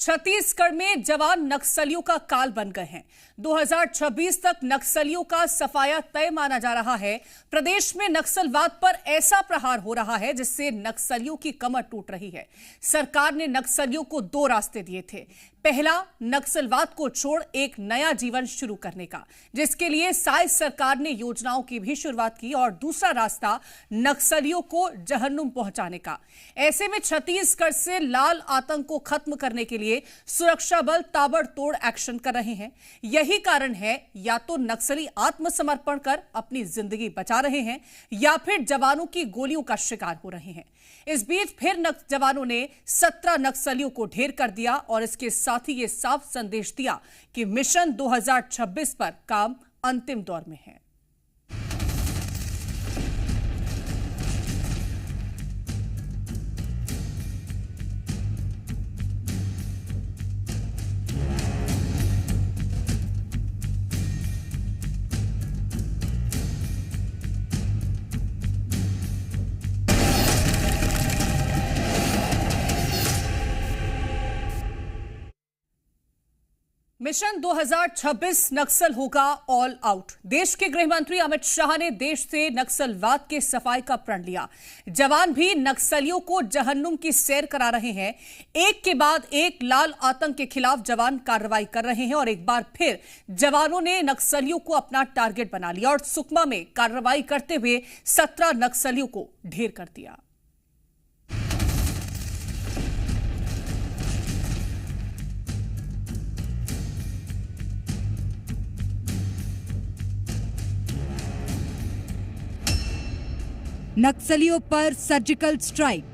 छत्तीसगढ़ में जवान नक्सलियों का काल बन गए हैं। 2026 तक नक्सलियों का सफाया तय माना जा रहा है। प्रदेश में नक्सलवाद पर ऐसा प्रहार हो रहा है जिससे नक्सलियों की कमर टूट रही है। सरकार ने नक्सलियों को दो रास्ते दिए थे। पहला, नक्सलवाद को छोड़ एक नया जीवन शुरू करने का, जिसके लिए साइज सरकार ने योजनाओं की भी शुरुआत की, और दूसरा रास्ता नक्सलियों को जहन्नुम पहुंचाने का। ऐसे में छत्तीसगढ़ से लाल आतंक को खत्म करने के लिए सुरक्षा बल ताबड़तोड़ एक्शन कर रहे हैं। यही कारण है, या तो नक्सली आत्मसमर्पण कर अपनी जिंदगी बचा रहे हैं या फिर जवानों की गोलियों का शिकार हो रहे हैं। इस बीच फिर जवानों ने 17 नक्सलियों को ढेर कर दिया और इसके साथ ही ये साफ संदेश दिया कि मिशन 2026 पर काम अंतिम दौर में है। मिशन 2026 नक्सल होगा ऑल आउट। देश के गृह मंत्री अमित शाह ने देश से नक्सलवाद के सफाई का प्रण लिया। जवान भी नक्सलियों को जहन्नुम की सैर करा रहे हैं। एक के बाद एक लाल आतंक के खिलाफ जवान कार्रवाई कर रहे हैं और एक बार फिर जवानों ने नक्सलियों को अपना टारगेट बना लिया और सुकमा में कार्रवाई करते हुए 17 नक्सलियों को ढेर कर दिया। नक्सलियों पर surgical strike.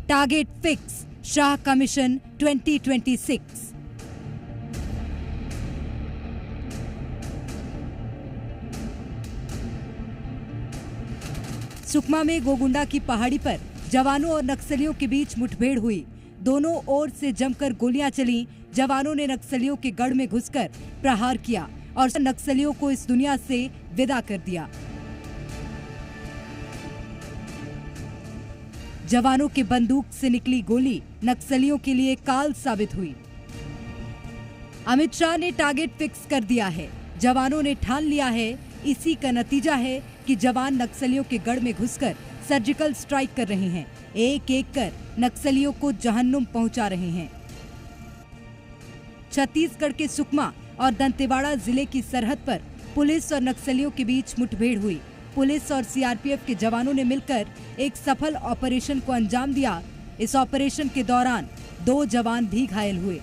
Target fix, Shah commission 2026। Sukma में गोगुंडा की पहाड़ी पर जवानों और नक्सलियों के बीच मुठभेड़ हुई। दोनों ओर से जमकर गोलियां चली। जवानों ने नक्सलियों के गढ़ में घुसकर प्रहार किया और नक्सलियों को इस दुनिया से विदा कर दिया। जवानों के बंदूक से निकली गोली नक्सलियों के लिए काल साबित हुई। अमित शाह ने टारगेट फिक्स कर दिया है। जवानों ने ठान लिया है। इसी का नतीजा है कि जवान नक्सलियों के गढ़ में घुसकर सर्जिकल स्ट्राइक कर रहे हैं। एक एक कर नक्सलियों को जहन्नुम पहुंचा रहे हैं। छत्तीसगढ़ के सुकमा और दंतेवाड़ा जिले की सरहद पर पुलिस और नक्सलियों के बीच मुठभेड़ हुई। पुलिस और सीआरपीएफ के जवानों ने मिलकर एक सफल ऑपरेशन को अंजाम दिया। इस ऑपरेशन के दौरान 2 जवान भी घायल हुए।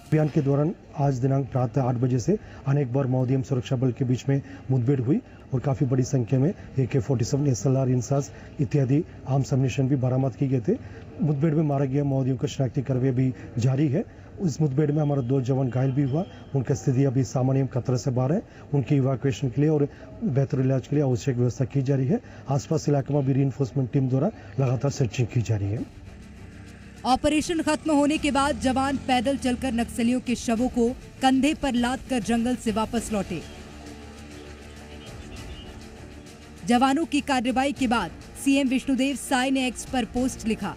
अभियान के दौरान आज दिनांक प्रातः 8 बजे से अनेक बार माओवादी सुरक्षा बल के बीच में मुठभेड़ हुई और काफी बड़ी संख्या में AK-47, SLR, इंसास इत्यादि आर्म्स एम्युनिशन भी बरामद किए गए थे। मुठभेड़ में मारा गया माओवादियों का शनाख्ती कार्रवाई भी जारी है। इस मुठभेड़ में हमारा 2 जवान घायल भी हुआ। उनकी स्थिति अभी सामान्य खतरे से बाहर है। उनकी इवैक्यूएशन के लिए और बेहतर इलाज के लिए आवश्यक व्यवस्था की जा रही है। आसपास इलाके में भी रीइंफोर्समेंट टीम द्वारा लगातार सर्चिंग की जा रही है। ऑपरेशन खत्म होने के बाद जवान पैदल चलकर नक्सलियों के शवों को कंधे पर लाद कर जंगल से वापस लौटे। जवानों की कार्रवाई के बाद सीएम विष्णुदेव साय ने एक्स पर पोस्ट लिखा,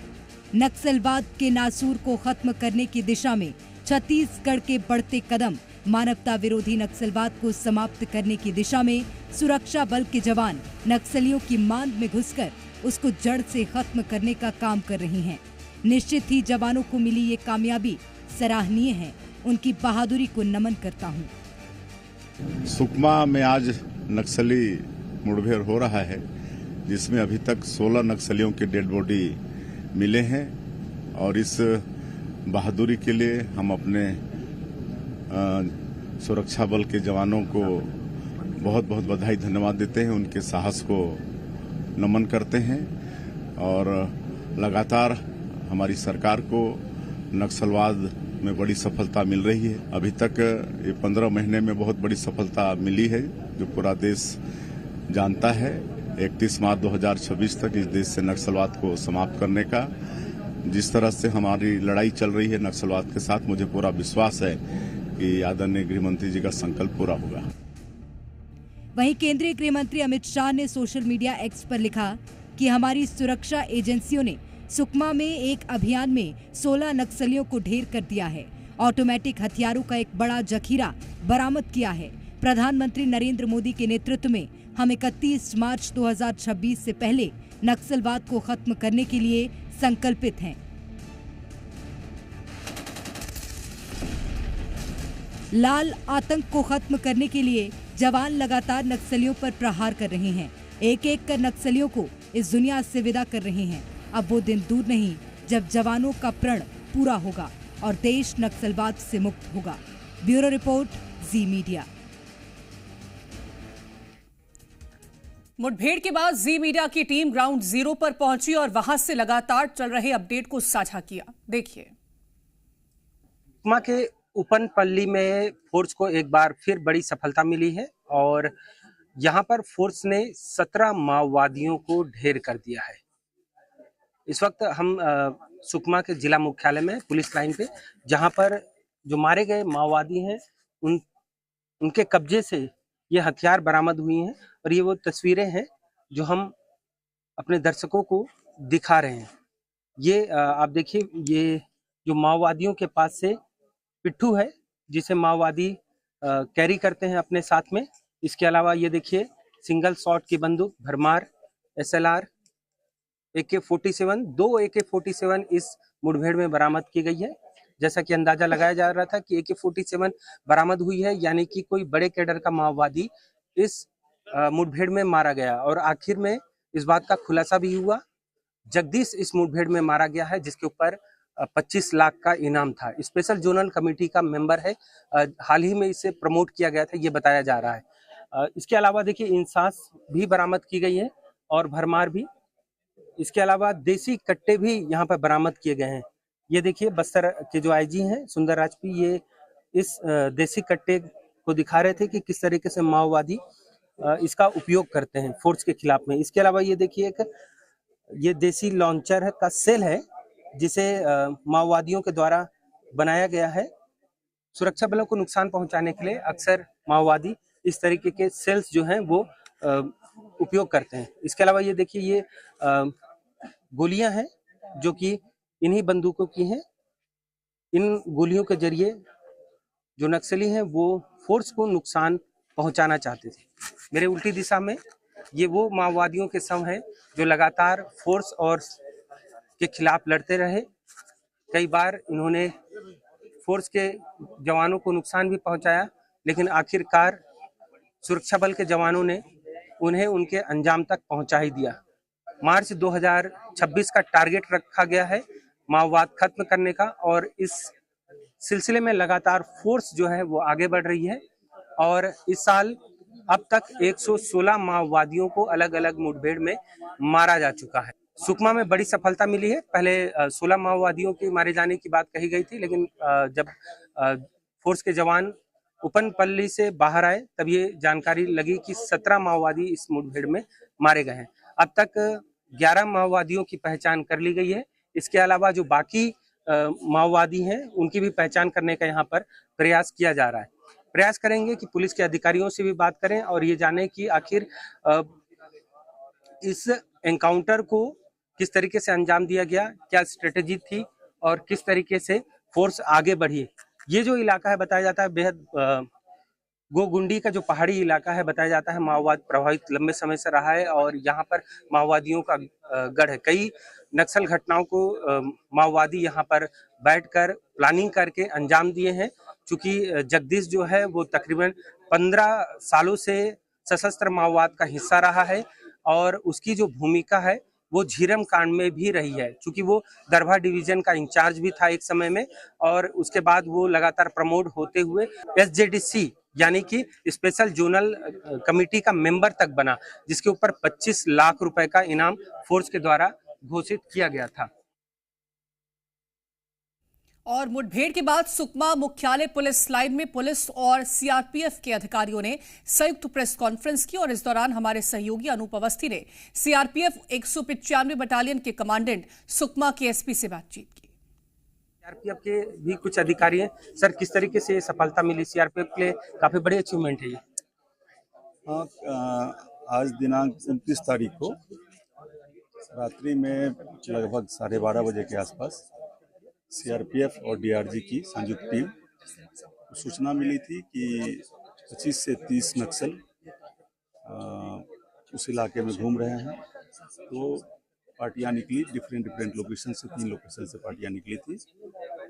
नक्सलवाद के नासूर को खत्म करने की दिशा में छत्तीसगढ़ के बढ़ते कदम। मानवता विरोधी नक्सलवाद को समाप्त करने की दिशा में सुरक्षा बल के जवान नक्सलियों की मांद में घुसकर उसको जड़ से खत्म करने का काम कर रहे हैं। निश्चित ही जवानों को मिली ये कामयाबी सराहनीय है। उनकी बहादुरी को नमन करता हूँ। सुकमा में आज नक्सली मुठभेड़ हो रहा है, जिसमें अभी तक 16 नक्सलियों के डेड बॉडी मिले हैं और इस बहादुरी के लिए हम अपने सुरक्षा बल के जवानों को बहुत बहुत बधाई धन्यवाद देते हैं। उनके साहस को नमन करते हैं और लगातार हमारी सरकार को नक्सलवाद में बड़ी सफलता मिल रही है। अभी तक ये 15 महीने में बहुत बड़ी सफलता मिली है, जो पूरा देश जानता है। 31 मार्च 2026 तक इस देश से नक्सलवाद को समाप्त करने का जिस तरह से हमारी लड़ाई चल रही है नक्सलवाद के साथ, मुझे पूरा विश्वास है कि आदरणीय गृह मंत्री जी का संकल्प पूरा होगा। वहीं केंद्रीय गृह मंत्री अमित शाह ने सोशल मीडिया एक्स पर लिखा कि हमारी सुरक्षा एजेंसियों ने सुकमा में एक अभियान में 16 नक्सलियों को ढेर कर दिया है। ऑटोमेटिक हथियारों का एक बड़ा जखीरा बरामद किया है। प्रधानमंत्री नरेंद्र मोदी के नेतृत्व में हम 31 मार्च 2026 से पहले नक्सलवाद को खत्म करने के लिए संकल्पित हैं। लाल आतंक को खत्म करने के लिए जवान लगातार नक्सलियों पर प्रहार कर रहे हैं। एक एक कर नक्सलियों को इस दुनिया से विदा कर रहे हैं। अब वो दिन दूर नहीं जब जवानों का प्रण पूरा होगा और देश नक्सलवाद से मुक्त होगा। ब्यूरो रिपोर्ट, जी मीडिया। मुठभेड़ के बाद जी मीडिया की टीम ग्राउंड जीरो पर पहुंची और वहां से लगातार चल रहे अपडेट को साझा किया। देखिए। सुकमा के उपनपल्ली में फोर्स को एक बार फिर बड़ी सफलता मिली है और यहां पर फोर्स ने 17 माओवादियों को ढेर कर दिया है। इस वक्त हम सुकमा के जिला मुख्यालय में पुलिस लाइन पे, जहां पर जो मारे गए माओवादी हैं उनके कब्जे से ये हथियार बरामद हुई हैं और ये वो तस्वीरें हैं जो हम अपने दर्शकों को दिखा रहे हैं। ये आप देखिए, ये जो माओवादियों के पास से पिट्ठू है जिसे माओवादी कैरी करते हैं अपने साथ में। इसके अलावा ये देखिए सिंगल शॉट की बंदूक, भरमार, SLR, AK-47, 2 AK-47 इस मुठभेड़ में बरामद की गई है। जैसा कि अंदाजा लगाया जा रहा था कि AK-47 बरामद हुई है, यानी कि कोई बड़े कैडर का माओवादी इस मुठभेड़ में मारा गया और आखिर में इस बात का खुलासा भी हुआ। जगदीश इस मुठभेड़ में मारा गया है जिसके ऊपर 25 लाख का इनाम था। स्पेशल जोनल कमेटी का मेंबर है, हाल ही में इसे प्रमोट किया गया था, ये बताया जा रहा है। इसके अलावा देखिए इंसास भी बरामद की गई है और भरमार भी। इसके अलावा देसी कट्टे भी यहाँ पर बरामद किए गए हैं। ये देखिए बस्तर के जो IG हैं सुंदर राजपी, ये इस देसी कट्टे को दिखा रहे थे कि किस तरीके से माओवादी इसका उपयोग करते हैं फोर्स के खिलाफ में। इसके अलावा ये देखिए एक ये देसी लॉन्चर का सेल है जिसे माओवादियों के द्वारा बनाया गया है। सुरक्षा बलों को नुकसान पहुंचाने के लिए अक्सर माओवादी इस तरीके के सेल्स जो हैं वो उपयोग करते हैं। इसके अलावा ये देखिए ये गोलियां हैं जो कि इन्हीं बंदूकों की हैं। इन गोलियों के जरिए जो नक्सली हैं वो फोर्स को नुकसान पहुंचाना चाहते थे। मेरे उल्टी दिशा में ये वो माओवादियों के शव हैं जो लगातार फोर्स और के खिलाफ लड़ते रहे। कई बार इन्होंने फोर्स के जवानों को नुकसान भी पहुंचाया, लेकिन आखिरकार सुरक्षा बल के जवानों ने उन्हें उनके अंजाम तक पहुंचा ही दिया। मार्च 2026 का टारगेट रखा गया है माओवाद खत्म करने का और इस सिलसिले में लगातार फोर्स जो है वो आगे बढ़ रही है और इस साल अब तक 116 माओवादियों को अलग अलग मुठभेड़ में मारा जा चुका है। सुकमा में बड़ी सफलता मिली है। पहले 16 माओवादियों के मारे जाने की बात कही गई थी, लेकिन जब फोर्स के जवान उपनपल्ली से बाहर आए तब ये जानकारी लगी कि 17 माओवादी इस मुठभेड़ में मारे गए हैं। अब तक 11 माओवादियों की पहचान कर ली गई है। इसके अलावा जो बाकी माओवादी हैं उनकी भी पहचान करने का यहाँ पर प्रयास किया जा रहा है। प्रयास करेंगे कि पुलिस के अधिकारियों से भी बात करें और ये जाने कि आखिर इस एनकाउंटर को किस तरीके से अंजाम दिया गया, क्या स्ट्रेटेजी थी और किस तरीके से फोर्स आगे बढ़ी। ये जो इलाका है बताया जाता है बेहद गोगुंडी का जो पहाड़ी इलाका है बताया जाता है माओवाद प्रभावित लंबे समय से रहा है और यहाँ पर माओवादियों का गढ़ है। कई नक्सल घटनाओं को माओवादी यहाँ पर बैठकर प्लानिंग करके अंजाम दिए हैं। चूंकि जगदीश जो है वो तकरीबन 15 सालों से सशस्त्र माओवाद का हिस्सा रहा है और उसकी जो भूमिका है वो झीरम कांड में भी रही है। चूंकि वो दरभा डिवीजन का इंचार्ज भी था एक समय में और उसके बाद वो लगातार प्रमोट होते हुए SJDC यानी कि स्पेशल जोनल कमेटी का मेंबर तक बना, जिसके ऊपर 25 लाख रुपए का इनाम फोर्स के द्वारा घोषित किया गया था। और मुठभेड़ के बाद सुकमा मुख्यालय पुलिस लाइन में पुलिस और CRPF के अधिकारियों ने संयुक्त प्रेस कॉन्फ्रेंस की और इस दौरान हमारे सहयोगी अनूप अवस्थी ने CRPF 195 बटालियन के कमांडेंट सुकमा के SP से बातचीत की। CRPF के भी कुछ अधिकारी हैं। सर, किस तरीके से सफलता मिली? CRPF के लिए काफी बड़ी अचीवमेंट है ये। हाँ, आज दिनांक 29 तारीख को रात्रि में लगभग 12:30 बजे के आसपास सीआरपीएफ और डीआरजी की संयुक्त टीम को सूचना मिली थी कि 25 से 30 नक्सल उस इलाके में घूम रहे हैं। तो पार्टियां निकली डिफरेंट लोकेशन से, 3 लोकेशन से पार्टियां निकली थी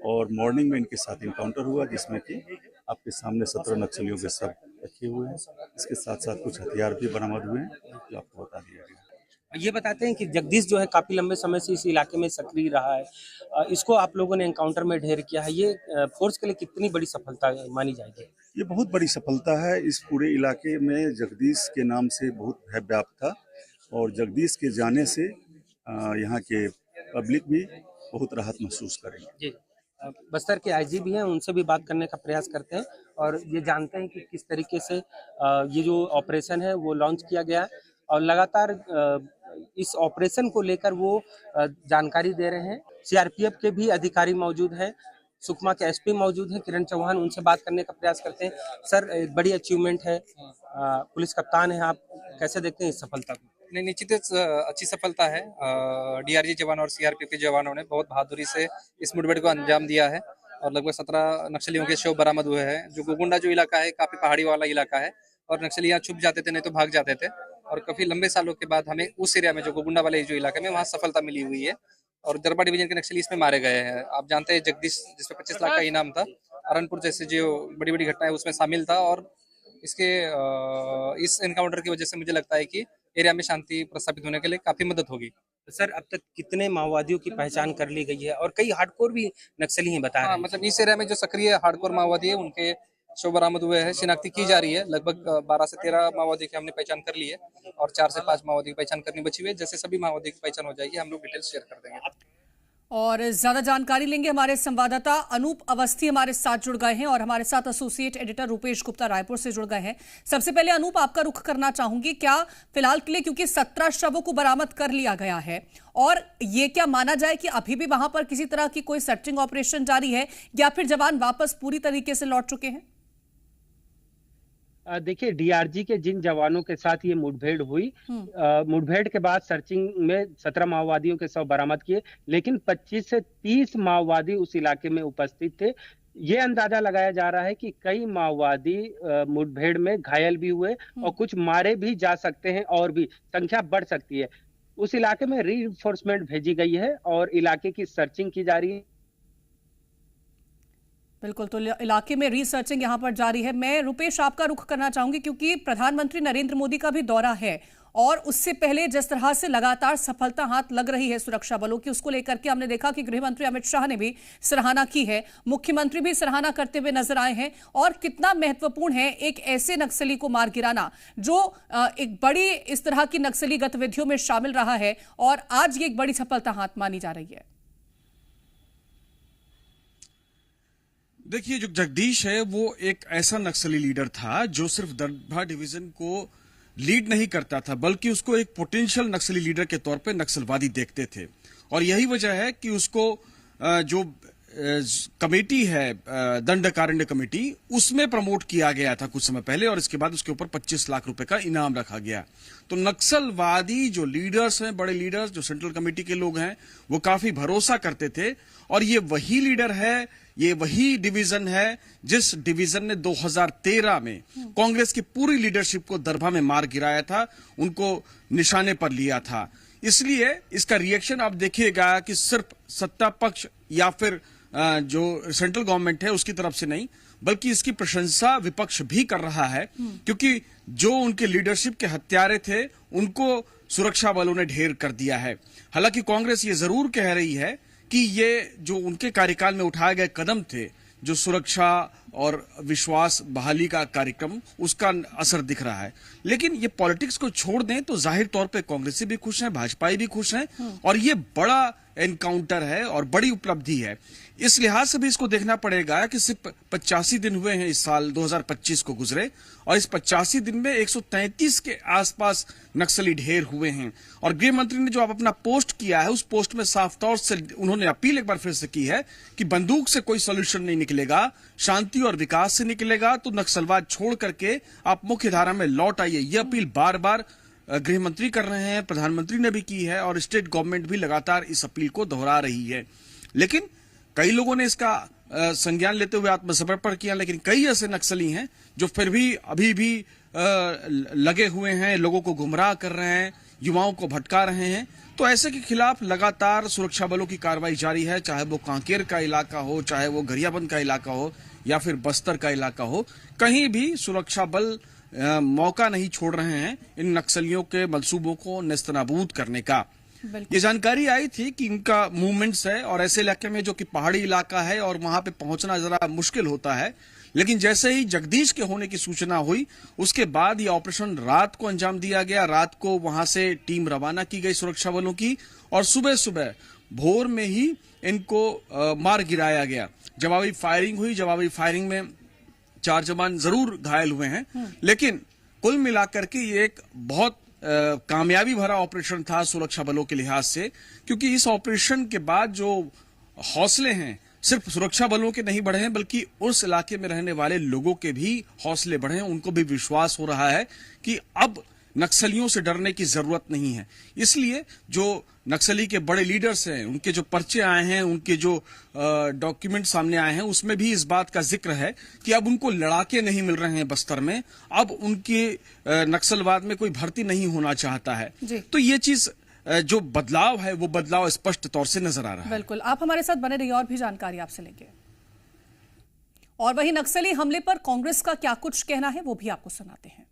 और मॉर्निंग में इनके साथ इनकाउंटर हुआ, जिसमें कि आपके सामने 17 नक्सलियों के सब रखे हुए हैं। इसके साथ साथ कुछ हथियार भी बरामद हुए हैं जो आपको बता दिया गया। ये बताते हैं कि जगदीश जो है काफी लंबे समय से इस इलाके में सक्रिय रहा है, इसको आप लोगों ने एनकाउंटर में ढेर किया है, ये फोर्स के लिए कितनी बड़ी सफलता मानी जाएगी? ये बहुत बड़ी सफलता है। इस पूरे इलाके में जगदीश के नाम से बहुत भय व्याप्त था और जगदीश के जाने से यहाँ के पब्लिक भी बहुत राहत महसूस करेंगे। जी, बस्तर के आईजी भी हैं, उनसे भी बात करने का प्रयास करते हैं और ये जानते हैं कि किस तरीके से ये जो ऑपरेशन है वो लॉन्च किया गया है और लगातार इस ऑपरेशन को लेकर वो जानकारी दे रहे हैं। सीआरपीएफ के भी अधिकारी मौजूद हैं, सुकमा के एसपी मौजूद हैं, किरण चौहान, उनसे बात करने का प्रयास करते हैं। सर, एक बड़ी अचीवमेंट है, पुलिस कप्तान है आप, कैसे देखते हैं इस सफलता को? नहीं, निश्चित अच्छी सफलता है। डीआरजी जवान और सीआरपीएफ के जवानों ने बहुत बहादुरी से इस मुठभेड़ को अंजाम दिया है और लगभग 17 नक्सलियों के शव बरामद हुए हैं। जो गोगुंडा जो इलाका है काफी पहाड़ी वाला इलाका है और नक्सली यहाँ छुप जाते थे, नहीं तो भाग जाते थे और काफी लंबे सालों के बाद हमें उस एरिया में जो गोगुंडा वाले जो इलाके में वहाँ सफलता मिली हुई है और दरबा डिवीजन के नक्सली इसमें मारे गए हैं। आप जानते हैं जगदीश जिसमें 25 लाख का इनाम था, अरनपुर जैसे जो बड़ी बड़ी घटनाएं उसमें शामिल था और इसके इस एनकाउंटर की वजह से मुझे लगता है कि एरिया में शांति प्रस्थापित होने के लिए काफी मदद होगी। सर, अब तक कितने माओवादियों की पहचान कर ली गई है और कई हार्डकोर भी नक्सली हैं बता रहे हैं? मतलब इस एरिया में जो सक्रिय हार्डकोर माओवादी है उनके शव बरामद हुए हैं, शिनाख्ती की जा रही है। लगभग 12 से 13 माओवादी की हमने पहचान कर ली है और 4 से 5 माओवादी की पहचान करनी बची हुई है। जैसे सभी माओवादी की पहचान हो जाएगी हम लोग डिटेल्स शेयर कर देंगे। और ज्यादा जानकारी लेंगे हमारे संवाददाता अनूप अवस्थी हमारे साथ जुड़ गए हैं और हमारे साथ एसोसिएट एडिटर रुपेश गुप्ता रायपुर से जुड़ गए हैं। सबसे पहले अनूप, आपका रुख करना चाहूंगी, क्या फिलहाल के लिए, क्योंकि 17 शवों को बरामद कर लिया गया है, और ये क्या माना जाए कि अभी भी वहां पर किसी तरह की कोई सर्चिंग ऑपरेशन जारी है या फिर जवान वापस पूरी तरीके से लौट चुके हैं? देखिए, डीआरजी के जिन जवानों के साथ ये मुठभेड़ हुई, मुठभेड़ के बाद सर्चिंग में 17 माओवादियों के शव बरामद किए, लेकिन 25 से 30 माओवादी उस इलाके में उपस्थित थे। ये अंदाजा लगाया जा रहा है कि कई माओवादी मुठभेड़ में घायल भी हुए और कुछ मारे भी जा सकते हैं और भी संख्या बढ़ सकती है। उस इलाके में रीइंफोर्समेंट भेजी गई है और इलाके की सर्चिंग की जा रही है। बिल्कुल, तो इलाके में रिसर्चिंग यहां पर जारी है। मैं रुपेश आपका रुख करना चाहूंगी, क्योंकि प्रधानमंत्री नरेंद्र मोदी का भी दौरा है और उससे पहले जिस तरह से लगातार सफलता हाथ लग रही है सुरक्षा बलों की, उसको लेकर के हमने देखा कि गृह मंत्री अमित शाह ने भी सराहना की है, मुख्यमंत्री भी सराहना करते हुए नजर आए हैं। और कितना महत्वपूर्ण है एक ऐसे नक्सली को मार गिराना जो एक बड़ी इस तरह की नक्सली गतिविधियों में शामिल रहा है, और आज ये एक बड़ी सफलता हाथ मानी जा रही है। देखिए, जो जगदीश है वो एक ऐसा नक्सली लीडर था जो सिर्फ दरभा डिवीजन को लीड नहीं करता था, बल्कि उसको एक पोटेंशियल नक्सली लीडर के तौर पे नक्सलवादी देखते थे। और यही वजह है कि उसको जो कमेटी है, दंडकारण्य कमेटी, उसमें प्रमोट किया गया था कुछ समय पहले और इसके बाद उसके ऊपर 25 लाख रुपए का इनाम रखा गया। तो नक्सलवादी जो लीडर्स हैं, बड़े लीडर्स जो सेंट्रल कमेटी के लोग हैं, वो काफी भरोसा करते थे। और ये वही लीडर है, ये वही डिवीजन है जिस डिवीजन ने 2013 में कांग्रेस की पूरी लीडरशिप को दरभा में मार गिराया था, उनको निशाने पर लिया था। इसलिए इसका रिएक्शन आप देखिएगा कि सिर्फ सत्ता पक्ष या फिर जो सेंट्रल गवर्नमेंट है उसकी तरफ से नहीं, बल्कि इसकी प्रशंसा विपक्ष भी कर रहा है, क्योंकि जो उनके लीडरशिप के हत्यारे थे उनको सुरक्षा बलों ने ढेर कर दिया है। हालांकि कांग्रेस ये जरूर कह रही है कि ये जो उनके कार्यकाल में उठाए गए कदम थे, जो सुरक्षा और विश्वास बहाली का कार्यक्रम, उसका असर दिख रहा है। लेकिन ये पॉलिटिक्स को छोड़ दें तो जाहिर तौर पे कांग्रेसी भी खुश हैं, भाजपाई भी खुश हैं, और ये बड़ा एनकाउंटर है और बड़ी उपलब्धि है। इस लिहाज से भी इसको देखना पड़ेगा कि सिर्फ 85 दिन हुए हैं इस साल 2025 को गुजरे, और इस 85 दिन में 133 के आसपास नक्सली ढेर हुए हैं। और गृह मंत्री ने जो अपना पोस्ट किया है, उस पोस्ट में साफ तौर से उन्होंने अपील एक बार फिर से की है कि बंदूक से कोई सोल्यूशन नहीं निकलेगा, शांति और विकास से निकलेगा तो नक्सलवाद छोड़ करके आप मुख्य धारा में लौट आइए। यह अपील बार बार गृह मंत्री कर रहे हैं, प्रधानमंत्री ने भी की है और स्टेट गवर्नमेंट भी लगातार इस अपील को दोहरा रही है। लेकिन कई लोगों ने इसका संज्ञान लेते हुए आत्मसमर्पण किया, लेकिन कई ऐसे नक्सली हैं जो फिर भी अभी भी लगे हुए हैं, लोगों को गुमराह कर रहे हैं, युवाओं को भटका रहे हैं। तो ऐसे के खिलाफ लगातार सुरक्षा बलों की कार्रवाई जारी है, चाहे वो कांकेर का इलाका हो, चाहे वो गरियाबंद का इलाका हो या फिर बस्तर का इलाका हो, कहीं भी सुरक्षा बल मौका नहीं छोड़ रहे हैं इन नक्सलियों के मंसूबों को नेस्तनाबूद करने का। ये जानकारी आई थी कि इनका मूवमेंट्स है और ऐसे इलाके में जो कि पहाड़ी इलाका है और वहां पे पहुंचना जरा मुश्किल होता है, लेकिन जैसे ही जगदीश के होने की सूचना हुई उसके बाद ये ऑपरेशन रात को अंजाम दिया गया। रात को वहां से टीम रवाना की गई सुरक्षा बलों की और सुबह सुबह भोर में ही इनको मार गिराया गया। जवाबी फायरिंग हुई, जवाबी फायरिंग में 4 जवान जरूर घायल हुए हैं, लेकिन कुल मिलाकर के ये एक बहुत कामयाबी भरा ऑपरेशन था सुरक्षा बलों के लिहाज से, क्योंकि इस ऑपरेशन के बाद जो हौसले हैं सिर्फ सुरक्षा बलों के नहीं बढ़े हैं बल्कि उस इलाके में रहने वाले लोगों के भी हौसले बढ़े हैं। उनको भी विश्वास हो रहा है कि अब नक्सलियों से डरने की जरूरत नहीं है। इसलिए जो नक्सली के बड़े लीडर्स हैं, उनके जो पर्चे आए हैं, उनके जो डॉक्यूमेंट सामने आए हैं, उसमें भी इस बात का जिक्र है कि अब उनको लड़ाके नहीं मिल रहे हैं बस्तर में, अब उनके नक्सलवाद में कोई भर्ती नहीं होना चाहता है। तो ये चीज जो बदलाव है वो बदलाव स्पष्ट तौर से नजर आ रहा है। बिल्कुल, आप हमारे साथ बने रहिए और भी जानकारी आपसे लेंगे। और वहीं नक्सली हमले पर कांग्रेस का क्या कुछ कहना है वो भी आपको सुनाते हैं।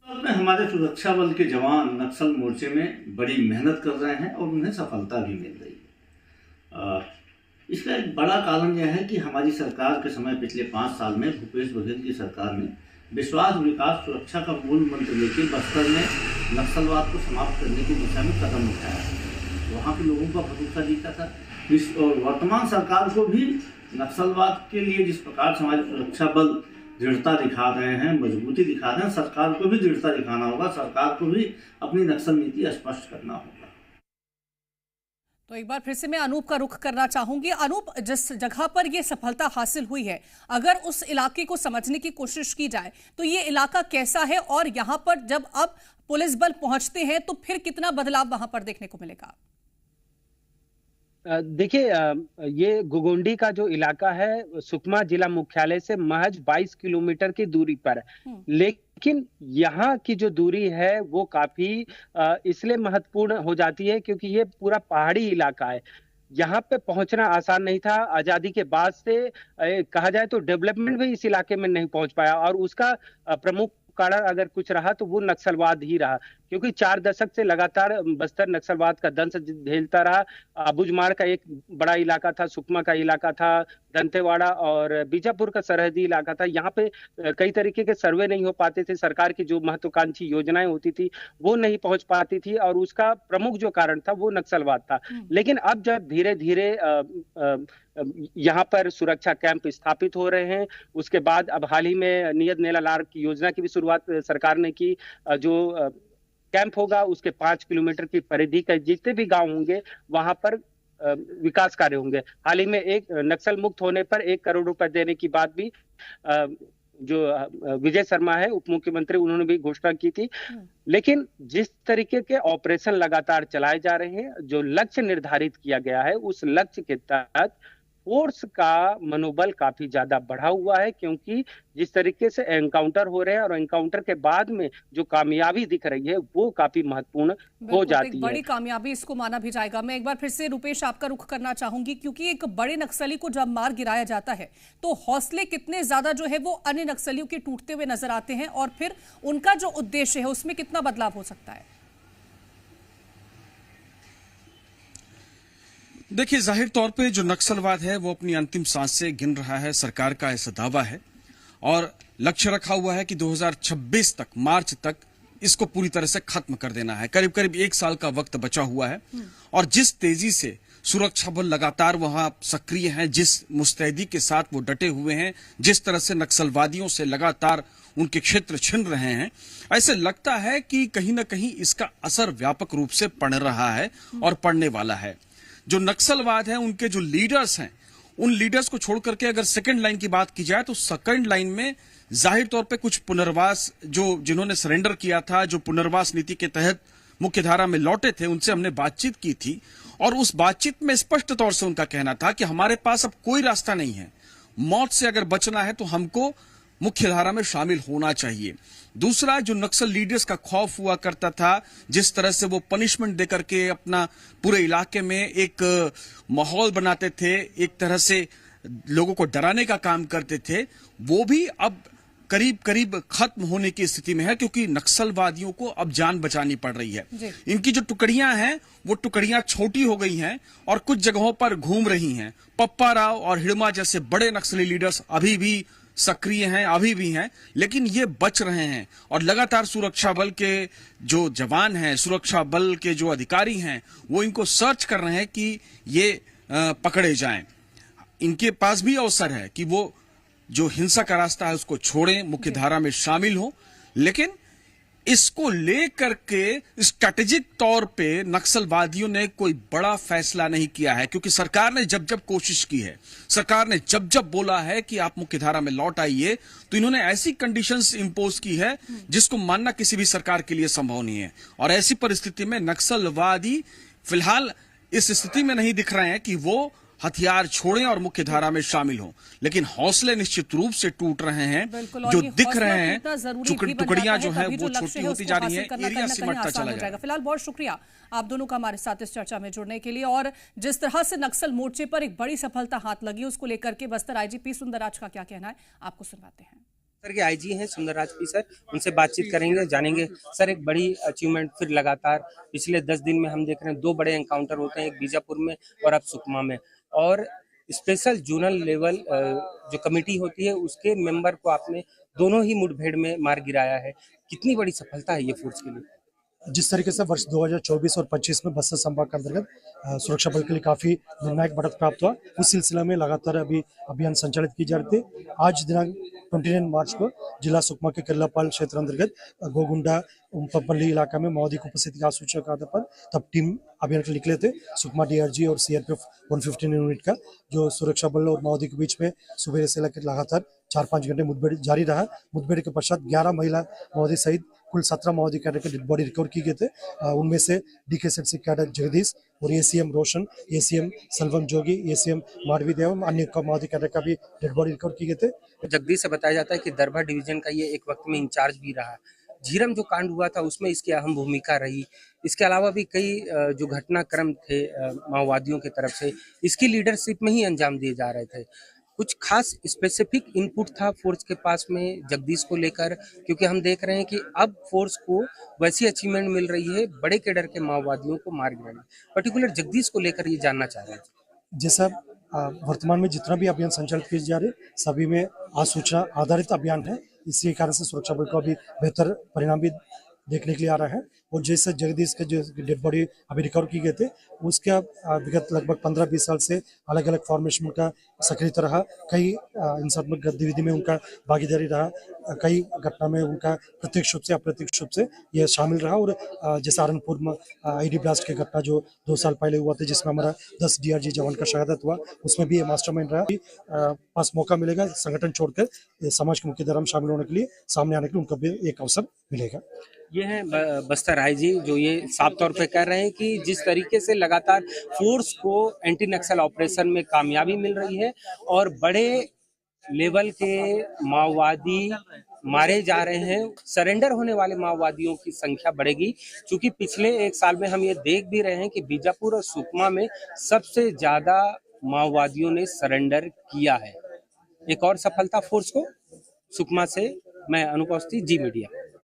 हमारे सुरक्षा बल के जवान नक्सल मोर्चे में बड़ी मेहनत कर रहे हैं और उन्हें सफलता भी मिल रही है। इसका एक बड़ा कारण यह है कि हमारी सरकार के समय पिछले 5 साल में भूपेश बघेल की सरकार ने विश्वास, विकास, सुरक्षा का मूल मंत्र लेकर बस्तर में नक्सलवाद को समाप्त करने की दिशा में कदम उठाया। वहाँ के लोगों का भरोसा जीता था और वर्तमान सरकार को भी नक्सलवाद के लिए जिस प्रकार से हमारे सुरक्षा बल दृढ़ता दिखा रहे हैं, मजबूती दिखा रहे हैं, सरकार को भी दृढ़ता दिखाना होगा। सरकार को भी अपनी नक्सल नीति स्पष्ट करना होगा। तो एक बार फिर से मैं अनूप का रुख करना चाहूंगी। अनूप, जिस जगह पर यह सफलता हासिल हुई है, अगर उस इलाके को समझने की कोशिश की जाए तो ये इलाका कैसा है और यहाँ पर जब अब पुलिस बल पहुंचते हैं तो फिर कितना बदलाव वहां पर देखने को मिलेगा? देखिए, ये गोगोंडी का जो इलाका है सुकमा जिला मुख्यालय से महज 22 किलोमीटर की दूरी पर है, लेकिन यहाँ की जो दूरी है वो काफी इसलिए महत्वपूर्ण हो जाती है क्योंकि ये पूरा पहाड़ी इलाका है। यहाँ पे पहुंचना आसान नहीं था। आजादी के बाद से कहा जाए तो डेवलपमेंट भी इस इलाके में नहीं पहुंच पाया और उसका प्रमुख कारण अगर कुछ रहा तो वो नक्सलवाद ही रहा, क्योंकि 4 दशक से लगातार बस्तर नक्सलवाद का दंश झेलता रहा। अबुझमाड़ का एक बड़ा इलाका था, सुकमा का इलाका था, दंतेवाड़ा और बीजापुर का सरहदी इलाका था। यहाँ पे कई तरीके के सर्वे नहीं हो पाते थे, सरकार की जो महत्वाकांक्षी योजनाएं होती थी वो नहीं पहुंच पाती थी और उसका प्रमुख जो कारण था वो नक्सलवाद था। लेकिन अब जब धीरे धीरे यहाँ पर सुरक्षा कैंप स्थापित हो रहे हैं, उसके बाद अब हाल ही में नियत नेला लार की योजना की भी शुरुआत सरकार ने की। जो कैंप होगा उसके 5 किलोमीटर की परिधि के जितने भी गांव होंगे वहां पर विकास कार्य होंगे। हाल ही में एक नक्सल मुक्त होने पर 1 करोड़ रुपए देने की बात भी जो विजय शर्मा है उप मुख्यमंत्री, उन्होंने भी घोषणा की थी। लेकिन जिस तरीके के ऑपरेशन लगातार चलाए जा रहे हैं, जो लक्ष्य निर्धारित किया गया है उस लक्ष्य के तहत फोर्स का मनोबल काफी ज्यादा बढ़ा हुआ है, क्योंकि जिस तरीके से एनकाउंटर हो रहे हैं और एनकाउंटर के बाद में जो कामयाबी दिख रही है वो काफी महत्वपूर्ण हो जाती है। बड़ी कामयाबी इसको माना भी जाएगा। मैं एक बार फिर से रुपेश आपका रुख करना चाहूंगी, क्योंकि एक बड़े नक्सली को जब मार गिराया जाता है तो हौसले कितने ज्यादा जो है वो अन्य नक्सलियों के टूटते हुए नजर आते हैं और फिर उनका जो उद्देश्य है उसमें कितना बदलाव हो सकता है? देखिए, जाहिर तौर पे जो नक्सलवाद है वो अपनी अंतिम सांस से गिन रहा है। सरकार का ऐसा दावा है और लक्ष्य रखा हुआ है कि 2026 तक, मार्च तक इसको पूरी तरह से खत्म कर देना है। करीब करीब 1 साल का वक्त बचा हुआ है और जिस तेजी से सुरक्षा बल लगातार वहां सक्रिय हैं, जिस मुस्तैदी के साथ वो डटे हुए हैं, जिस तरह से नक्सलवादियों से लगातार उनके क्षेत्र छिन रहे हैं, ऐसे लगता है कि कहीं ना कहीं इसका असर व्यापक रूप से पड़ रहा है और पड़ने वाला है। जो नक्सलवाद है, उनके जो लीडर्स हैं उन लीडर्स को छोड़ करके अगर सेकंड लाइन की बात की जाए तो सेकंड लाइन में जाहिर तौर पे कुछ पुनर्वास जिन्होंने सरेंडर किया था, जो पुनर्वास नीति के तहत मुख्यधारा में लौटे थे, उनसे हमने बातचीत की थी और उस बातचीत में स्पष्ट तौर से उनका कहना था कि हमारे पास अब कोई रास्ता नहीं है, मौत से अगर बचना है तो हमको मुख्यधारा में शामिल होना चाहिए। दूसरा, जो नक्सल लीडर्स का खौफ हुआ करता था, जिस तरह से वो पनिशमेंट देकर के अपना पूरे इलाके में एक माहौल बनाते थे, एक तरह से लोगों को डराने का काम करते थे, वो भी अब करीब करीब खत्म होने की स्थिति में है, क्योंकि नक्सलवादियों को अब जान बचानी पड़ रही है। इनकी जो टुकड़ियां हैं वो टुकड़ियां छोटी हो गई हैं और कुछ जगहों पर घूम रही हैं। पप्पा राव और हिड़मा जैसे बड़े नक्सली लीडर्स अभी भी सक्रिय हैं, अभी भी हैं, लेकिन ये बच रहे हैं और लगातार सुरक्षा बल के जो जवान हैं, सुरक्षा बल के जो अधिकारी हैं, वो इनको सर्च कर रहे हैं कि ये पकड़े जाएं। इनके पास भी अवसर है कि वो जो हिंसा का रास्ता है उसको छोड़ें, मुख्य धारा में शामिल हो, लेकिन इसको लेकर के स्ट्रेटेजिक तौर पे नक्सलवादियों ने कोई बड़ा फैसला नहीं किया है, क्योंकि सरकार ने जब जब कोशिश की है, सरकार ने जब जब बोला है कि आप मुख्यधारा में लौट आइए, तो इन्होंने ऐसी कंडीशंस इंपोज की है जिसको मानना किसी भी सरकार के लिए संभव नहीं है। और ऐसी परिस्थिति में नक्सलवादी फिलहाल इस स्थिति में नहीं दिख रहे हैं कि वो हथियार छोड़ें और मुख्य धारा में शामिल हों, लेकिन हौसले निश्चित रूप से टूट रहे हैं। जो दिख रहे हैं टुकड़ियां जो हैं वो छोटी होती जा रही हैं, एरिया सिमटता चला जाएगा। फिलहाल बहुत शुक्रिया आप दोनों का हमारे साथ इस चर्चा में जुड़ने के लिए। और जिस तरह से नक्सल मोर्चे पर एक बड़ी सफलता हाथ लगी, उसको लेकर के बस्तर आईजीपी सुंदरराज का क्या कहना है, आपको सुनवाते हैं। सर के आईजी हैं सुंदरराज पी सर, उनसे बातचीत करेंगे, जानेंगे सर एक बड़ी अचीवमेंट फिर लगातार पिछले 10 दिन में हम देख रहे हैं 2 बड़े एनकाउंटर होते हैं, एक बीजापुर में और अब सुकमा में, और स्पेशल जोनल लेवल जो कमेटी होती है उसके मेंबर को आपने दोनों ही मुठभेड़ में मार गिराया है। कितनी बड़ी सफलता है ये फोर्स के लिए? जिस तरीके से वर्ष 2024 और 25 में बस्तर संभाग के अंतर्गत सुरक्षा बल के लिए काफी निर्णायक बढ़त प्राप्त हुआ, उस सिलसिला में लगातार अभी अभियान संचालित की जा रही थी। आज दिनांक 29 मार्च को जिला सुकमा के केल्लापाल क्षेत्र अंतर्गत गोगुंडा उमपल्ली इलाका में माओवादी की उपस्थिति का सूचना के आधार पर तब टीम अभियान के निकले थे। सुकमा डीआरजी और सीआरपीएफ 115 यूनिट का जो सुरक्षा बल और माओवादी के बीच में सुबह से लेकर लगातार 4-5 घंटे मुठभेड़ जारी रहा। मुठभेड़ के पश्चात 11 महिला माओवादी सहित कुल 17 माओवादी कैडर के डेड बॉडी रिकवर की गए थे। उनमें से डीके कैडर जगदीश और एसीएम रोशन, एसीएम सलवन जोगी, एसीएम माडवी देव, अन्य माओवादी कैडर का भी डेड बॉडी रिकवर की गए थे। जगदीश से बताया जाता है कि दरभा डिवीजन का ये एक वक्त में इंचार्ज भी रहा। झीरम जो कांड हुआ था उसमें इसकी अहम भूमिका रही। इसके अलावा भी कई जो घटनाक्रम थे माओवादियों की तरफ से, इसकी लीडरशिप में ही अंजाम दिए जा रहे थे। कुछ खास स्पेसिफिक इनपुट था फोर्स के पास में जगदीश को लेकर, क्योंकि हम देख रहे हैं कि अब फोर्स को वैसी अचीवमेंट मिल रही है बड़े कैडर के माओवादियों को मार गिराना। पर्टिकुलर जगदीश को लेकर ये जानना चाह रहे थे। जैसा वर्तमान में जितना भी अभियान संचालित किए जा रहे सभी में आसूचना आधारित अभियान है, इसी कारण से सुरक्षा बल को अभी बेहतर परिणाम भी देखने के लिए आ रहा है। और जैसे जगदीश के जो डेड बॉडी अभी रिकवर की गए थे, उसका विगत लगभग 15-20 साल से अलग अलग फॉर्मेशन का सक्रियता रहा। कई हिंसात्मक गतिविधि में उनका भागीदारी रहा, कई घटना में उनका प्रत्यक्ष रूप से अप्रत्यक्ष रूप से यह शामिल रहा। और जैसे सहारनपुर में आईडी ब्लास्ट की घटना जो 2 साल पहले हुआ था, जिसमें हमारा 10 डीआरजी जवान का शहादत हुआ, उसमें भी ये मास्टरमाइंड रहा। पास मौका मिलेगा संगठन छोड़कर समाज के मुख्य धारा में शामिल होने के लिए, सामने आने के लिए उनको भी एक अवसर मिलेगा। ये है बस्तर आईजी जो ये साफ तौर पे कह रहे हैं कि जिस तरीके से लगातार फोर्स को एंटी नक्सल ऑपरेशन में कामयाबी मिल रही है और बड़े लेवल के माओवादी मारे जा रहे हैं, सरेंडर होने वाले माओवादियों की संख्या बढ़ेगी। क्योंकि पिछले 1 साल में हम ये देख भी रहे हैं कि बीजापुर और सुकमा में सबसे ज्यादा माओवादियों ने सरेंडर किया है। एक और सफलता फोर्स को। सुकमा से मैं अनुपस्थित, जी मीडिया।